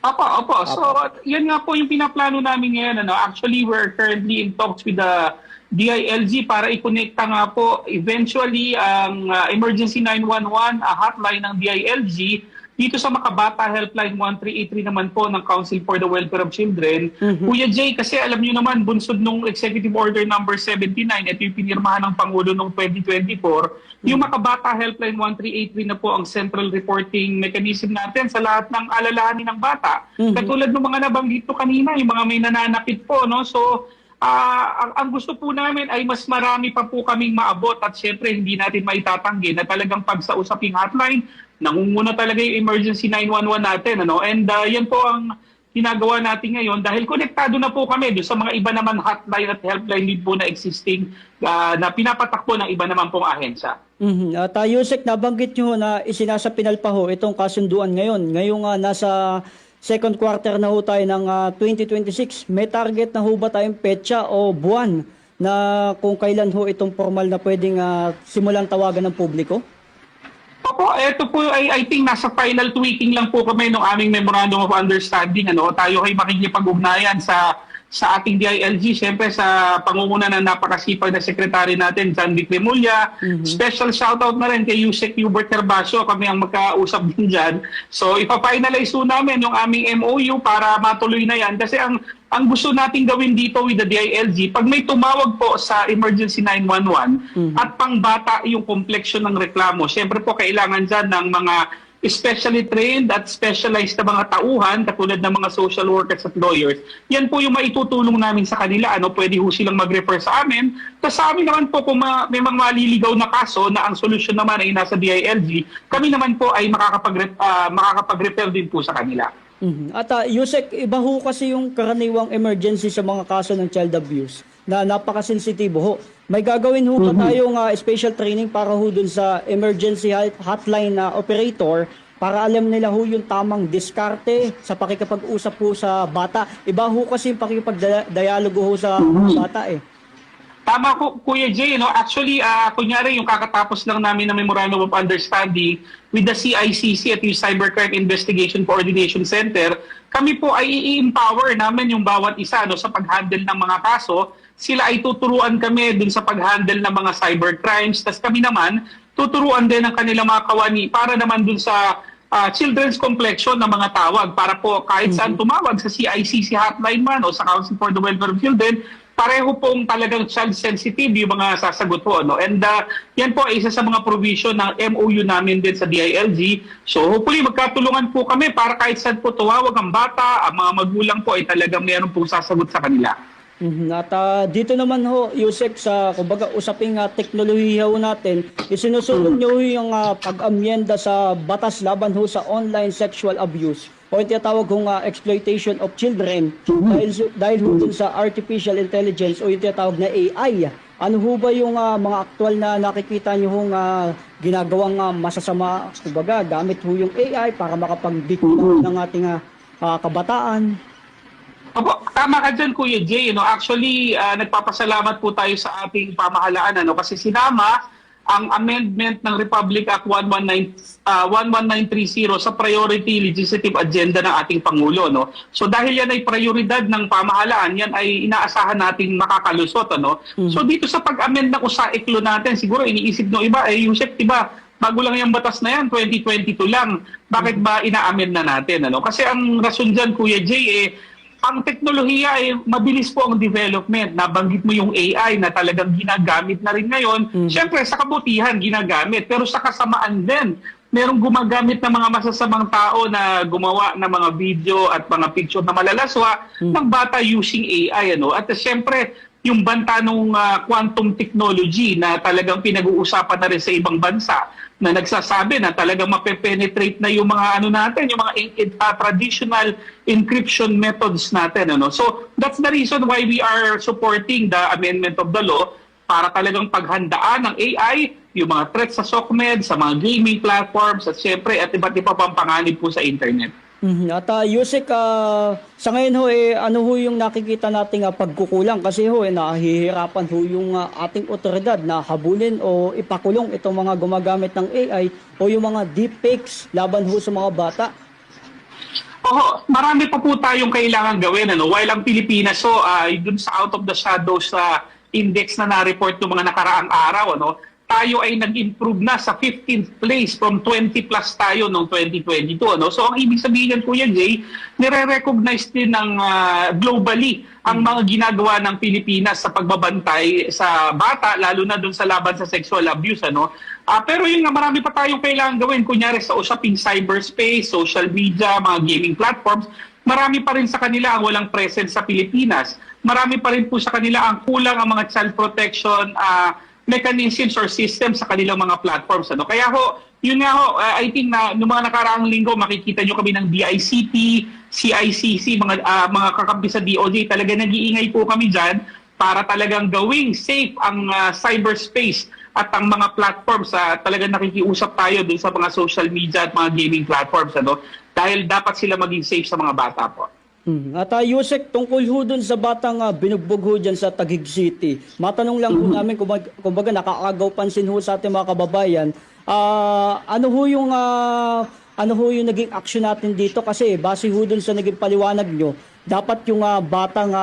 Opo, opo. So, Opo. yan nga po yung pinaplano namin ngayon. Ano? Actually, we're currently in talks with the DILG para i-connecta nga po eventually ang Emergency 911 hotline ng DILG dito sa Makabata Helpline 1383 naman po ng Council for the Welfare of Children. Kuya Jay, kasi alam niyo naman, bunsod nung Executive Order number 79, ito yung pinirmahan ng Pangulo noong 2024, yung Makabata Helpline 1383 na po ang central reporting mechanism natin sa lahat ng alalahanin ng bata. Katulad ng mga nabanggit ko kanina, yung mga may nananakit po, no? So, ang gusto po namin ay mas marami pa po kaming maabot at syempre hindi natin maitatanggi na talagang pagsausaping hotline, nangunguna talaga yung emergency 911 natin. Ano? And yan po ang ginagawa natin ngayon dahil konektado na po kami doon sa mga iba naman hotline at helpline din po na existing na pinapatakbo ng iba naman pong ahensya. At Yusek, nabanggit nyo na isinasapinal pa ho itong kasunduan ngayon. Ngayong nasa second quarter na ho tayo ng 2026. May target na ho ba tayong petsa o buwan na kung kailan ho itong formal na pwedeng simulang tawagan ng publiko? Opo, ito po ay I think nasa final tweaking lang po kami ng aming Memorandum of Understanding. Ano? Tayo ay makikipag-ugnayan sa ating DILG, siyempre sa pangunguna ng napakasipag na sekretary natin, John Vic Remulla. Special shoutout na rin kay Yusek Hubert Herbacio, kami ang magkausap din dyan. So ipafinalize po namin yung aming MOU para matuloy na yan. Kasi ang gusto nating gawin dito with the DILG, pag may tumawag po sa Emergency 911 at pangbata yung complexion ng reklamo, siyempre po kailangan dyan ng mga especially trained at specialized na mga tauhan katulad ng mga social workers at lawyers. Yan po yung maitutulong namin sa kanila. Pwede ho silang mag-refer sa amin. Tapos sa amin naman po kung may mga maliligaw na kaso na ang solusyon naman ay nasa DILG, kami naman po ay makakapag-refer din po sa kanila. At Yusek, iba ho kasi yung karaniwang emergency sa mga kaso ng child abuse na napakasensitibo ho. May gagawin ho ba tayong special training para ho dun sa emergency hotline na operator para alam nila ho yung tamang diskarte sa pakikipag-usap ho sa bata? Iba ho kasi yung pakikipag-dialogo ho sa bata eh. Tama ko, Kuya Jay. No? Actually, kunyari yung kakatapos lang namin ng Memorandum of Understanding with the CICC at yung Cybercrime Investigation Coordination Center, kami po ay i-empower namin yung bawat isa sa pag-handle ng mga kaso. Sila ay tuturuan kami dun sa pag-handle ng mga cybercrimes. Tapos kami naman, tuturuan din ang kanilang mga kawani para naman dun sa children's complexion ng mga tawag para po kahit saan tumawag sa CICC hotline man o sa Council for the Welfare of Children, pareho pong talagang child-sensitive yung mga sasagot po. And yan po ay isa sa mga provision ng MOU namin din sa DILG. So hopefully magkatulungan po kami para kahit saan po tumawag ang bata, ang mga magulang po ay talagang mayroon pong sasagot sa kanila. At dito naman ho, Yusek, sa kumbaga usaping teknolohiya ho natin, isinusunod nyo yung pag-amyenda sa batas laban ho sa online sexual abuse o yung tinatawag kong exploitation of children dahil ho dun sa artificial intelligence o yung tinatawag na AI. Ano ho ba yung mga aktual na nakikita nyo hong ginagawang masasama, kumbaga gamit ho yung AI para makapag-dictate ng ating kabataan? Opo, tama ka dyan, Kuya Jay. Actually, nagpapasalamat po tayo sa ating pamahalaan kasi sinama ang amendment ng Republic Act 11930 sa priority legislative agenda ng ating Pangulo. So dahil yan ay prioridad ng pamahalaan, yan ay inaasahan natin makakalusot. So dito sa pag-amend ng USAICLO natin, siguro iniisip ng iba, Yusek, diba, bago lang yung batas na yan, 2022 lang. Bakit ba ina-amend na natin? Kasi ang rason dyan, Kuya Jay, ang teknolohiya ay mabilis po ang development. Nabanggit mo yung AI na talagang ginagamit na rin ngayon. Siyempre, sa kabutihan ginagamit. Pero sa kasamaan din, merong gumagamit ng mga masasamang tao na gumawa ng mga video at mga picture na malalaswa ng bata using AI. At siyempre, yung banta ng quantum technology na talagang pinag-uusapan na rin sa ibang bansa na nagsasabi na talagang mape-penetrate na yung mga natin, yung mga traditional encryption methods natin. So that's the reason why we are supporting the amendment of the law para talagang paghandaan ng AI, yung mga threats sa SOCMED, sa mga gaming platforms, at syempre at iba't iba pang panganib po sa internet. At Yusek, sa ngayon ho, ano ho yung nakikita nating pagkukulang? Kasi ho, nahihirapan ho yung ating otoridad na habulin o ipakulong itong mga gumagamit ng AI o yung mga deepfakes laban ho sa mga bata. Marami pa po tayong kailangan gawin. While ang Pilipinas, dun sa out of the shadows sa index na na-report ng mga nakaraang araw, tayo ay nag-improve na sa 15th place from 20 plus tayo noong 2022. So ang ibig sabihin yan, Kuya Jay, nire-recognize din ng globally ang mga ginagawa ng Pilipinas sa pagbabantay sa bata, lalo na dun sa laban sa sexual abuse. Pero yun nga, marami pa tayong kailangan gawin. Kunyari sa usaping cyberspace, social media, mga gaming platforms, marami pa rin sa kanila ang walang presence sa Pilipinas. Marami pa rin po sa kanila ang kulang ang mga child protection mechanisms or systems sa kanilang mga platforms. Kaya yun nga I think na noong mga nakaraang linggo, makikita nyo kami ng DICT, CICC, mga kakampi sa DOJ, talaga nag-iingay po kami dyan para talagang gawing safe ang cyberspace at ang mga platforms. Talagang nakikiusap tayo dun sa mga social media at mga gaming platforms. Dahil dapat sila maging safe sa mga bata po. At Yusek, tungkol ho dun sa batang binugbog ho dyan sa Taguig City, matanong lang ho namin, kumbaga nakakaagaw pansin ho sa ating mga kababayan, ano ho yung naging action natin dito? Kasi base ho dun sa naging paliwanag nyo, dapat yung batang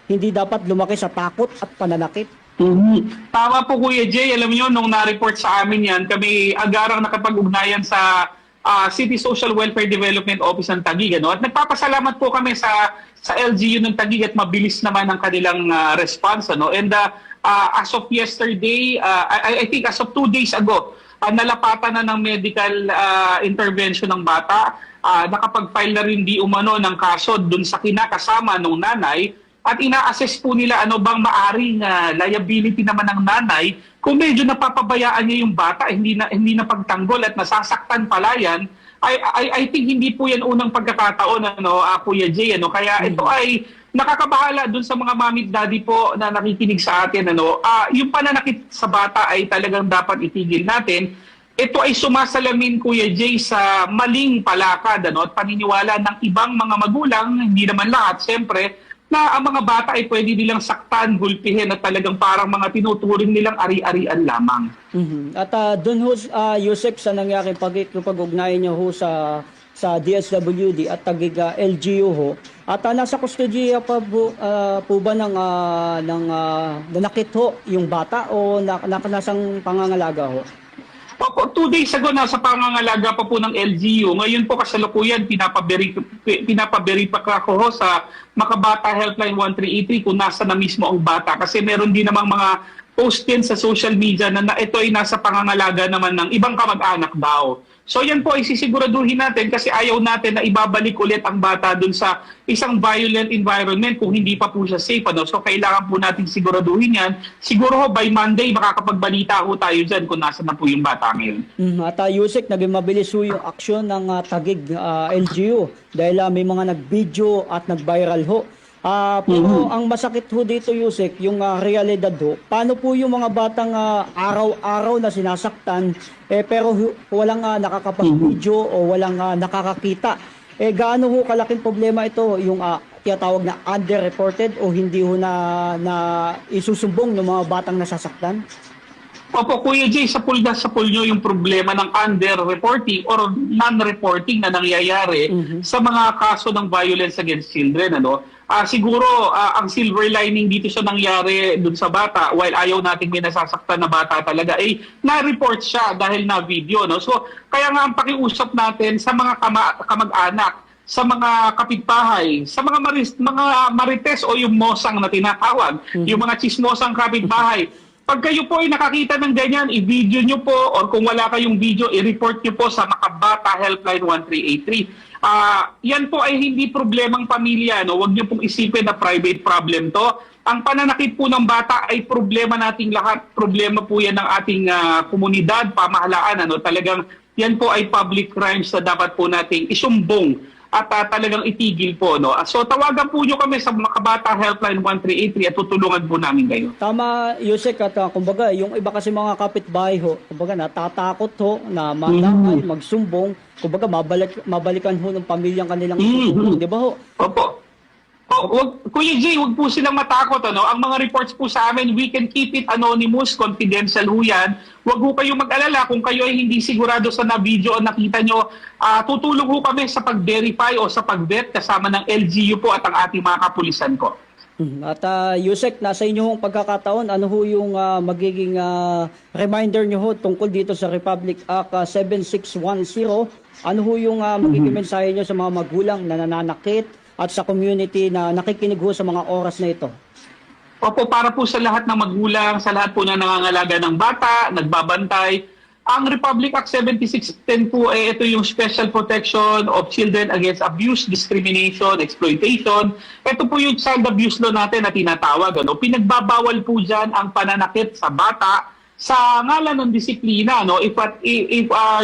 hindi dapat lumaki sa takot at pananakit. Tama po, Kuya Jay. Alam niyo, nung na-report sa amin yan, kami agarang nakapag-ugnayan sa City Social Welfare Development Office ng Taguig. At nagpapasalamat po kami sa LGU ng Taguig at mabilis naman ang kanilang response. And as of yesterday, I think as of 2 days ago, nalapatan na ng medical intervention ng bata. Nakapag-file na rin di umano ng kaso dun sa kinakasama ng nanay. At ina-assess po nila ano bang maaring liability naman ng nanay kung medyo napapabayaan niya yung bata, hindi na pagtanggol at nasasaktan pala yan. I think hindi po yan unang pagkakataon, Kuya Jay. Kaya ito ay nakakabahala dun sa mga mami at daddy po na nakikinig sa atin. Yung pananakit sa bata ay talagang dapat itigil natin. Ito ay sumasalamin, Kuya Jay, sa maling palakad at paniniwala ng ibang mga magulang, hindi naman lahat, siyempre, na ang mga bata ay pwede nilang saktan, gulpihin at talagang parang mga tinuturing nilang ari-arian lamang. At doon ho, Yusek, sa nangyaring pag-ugnayan niyo ho sa DSWD at Taguig LGU ho, at nasa kustodiya pa po ba ng nanakit ho yung bata o nasang pangangalaga ho? Opo, 2 days ago, nasa pangangalaga pa po ng LGU. Ngayon po kasalukuyan, pinapaverify ako sa Makabata Helpline 1383 kung nasa na mismo ang bata. Kasi meron din namang mga post din sa social media na ito ay nasa pangangalaga naman ng ibang kamag-anak daw. So yan po ay sisiguraduhin natin kasi ayaw natin na ibabalik ulit ang bata dun sa isang violent environment kung hindi pa po siya safe. So kailangan po natin siguraduhin yan. Siguro by Monday makakapagbalita ho tayo dyan kung nasa na po yung bata ngayon. At Yusek, naging mabilis ho yung aksyon ng Taguig LGU dahil may mga nag-video at nag-viral ho. Pero ang masakit ho dito, Yusek, yung realidad ho, paano po yung mga batang araw-araw na sinasaktan pero walang nakakapag-video o walang nakakakita? Gaano ho kalaking problema ito yung tinatawag na underreported o hindi ho na isusumbong ng mga batang nasasaktan? Opo, Kuya Jay, sa pool nyo yung problema ng under-reporting or non-reporting na nangyayari sa mga kaso ng violence against children. Siguro, ang silver lining dito sa nangyari dun sa bata, while ayaw nating may nasasaktan na bata talaga, na-report siya dahil na-video. So, kaya nga ang pakiusap natin sa mga kamag-anak, sa mga kapitbahay, sa mga marites o yung mosang na tinatawag, yung mga chismosang kapitbahay, pag kayo po ay nakakita ng ganyan, i-video nyo po or kung wala kayong video, i-report nyo po sa Makabata Helpline 1383. Yan po ay hindi problemang pamilya. Huwag nyo pong isipin na private problem to. Ang pananakit po ng bata ay problema nating lahat. Problema po yan ng ating komunidad, pamahalaan. Talagang yan po ay public crimes na dapat po nating isumbong at talagang itigil po. So tawagan po nyo kami sa Makabata Helpline 1383 at tutulungan po namin kayo. Tama, Yusek, at kumbaga yung iba kasi mga kapitbahay ho, kumbaga natatakot ho na manakay, magsumbong, kumbaga mabalikan ho ng pamilyang kanilang isusumbong, di ba ho? Opo. Kuya Jay, wag po silang matakot. Ano? Ang mga reports po sa amin, we can keep it anonymous, confidential ho yan. Wag po kayong mag-alala kung kayo ay hindi sigurado sa na-video o nakita nyo. Tutulong ho kami sa pag-verify o sa pag-vet kasama ng LGU po at ang ating mga kapulisan ko. At Yusek, nasa inyong pagkakataon, ano ho yung magiging reminder nyo ho tungkol dito sa Republic Act 7610? Ano ho yung magiging mensahe nyo sa mga magulang na nananakit at sa community na nakikinig ho sa mga oras na ito? Opo, para po sa lahat ng magulang, sa lahat po na nangangalaga ng bata, nagbabantay, ang Republic Act 7610 po ito yung Special Protection of Children Against Abuse, Discrimination, Exploitation. Ito po yung child abuse law natin na tinatawag. Ano? Pinagbabawal po dyan ang pananakit sa bata sa ngalan ng disiplina. No? If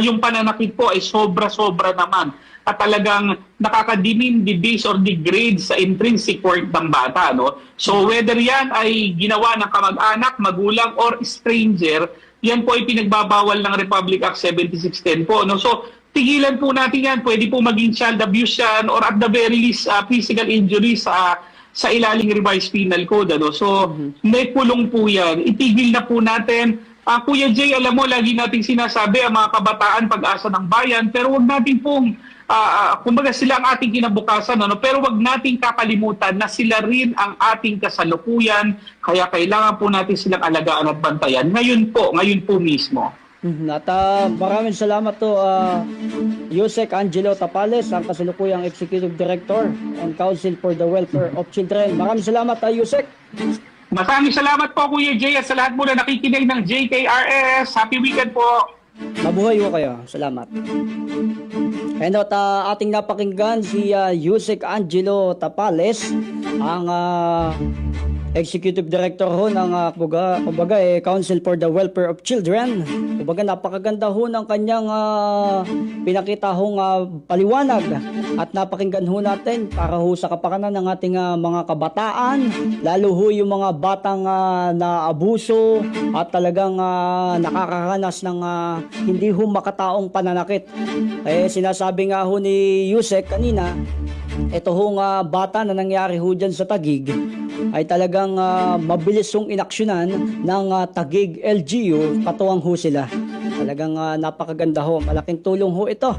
yung pananakit po ay sobra-sobra naman at talagang nakaka-demean, debase, or degrade sa intrinsic worth ng bata. No? So whether yan ay ginawa ng kamag-anak, magulang, or stranger, yan po ay pinagbabawal ng Republic Act 7610 po. No? So tigilan po natin yan. Pwede po maging child abuse yan or at the very least physical injury sa ilaling revised penal code. Ano? So may kulong po yan. Itigil na po natin. Kuya Jay, alam mo, lagi nating sinasabi ang mga kabataan pag-asa ng bayan, pero wag natin pong kumbaga sila ang ating kinabukasan, ano? Pero wag nating kakalimutan na sila rin ang ating kasalukuyan, kaya kailangan po natin silang alagaan at bantayan. Ngayon po mismo. At maraming salamat to Yusek Angelo Tapales, ang kasalukuyang Executive Director and Council for the Welfare of Children. Maraming salamat Yusek. Maraming salamat po Kuya Jay at sa lahat mo na nakikinig ng JKRS. Happy weekend po! Mabuhay po kayo. Salamat. And at ating napakinggan si Yusek Angelo Tapales, ang Executive Director ho ng kumbaga, Council for the Welfare of Children. Kumbaga napakaganda ho ng kanyang pinakita hong paliwanag at napakinggan ho natin para ho sa kapakanan ng ating mga kabataan, lalo ho yung mga batang naabuso at talagang nakakaranas ng hindi ho makataong pananakit. Sinasabi nga ho ni Yusek kanina, ito hong bata na nangyari ho dyan sa Taguig ay talagang mabilis hong inaksyonan ng Taguig LGU, katuwang ho sila. Talagang napakaganda ho, malaking tulong ho ito.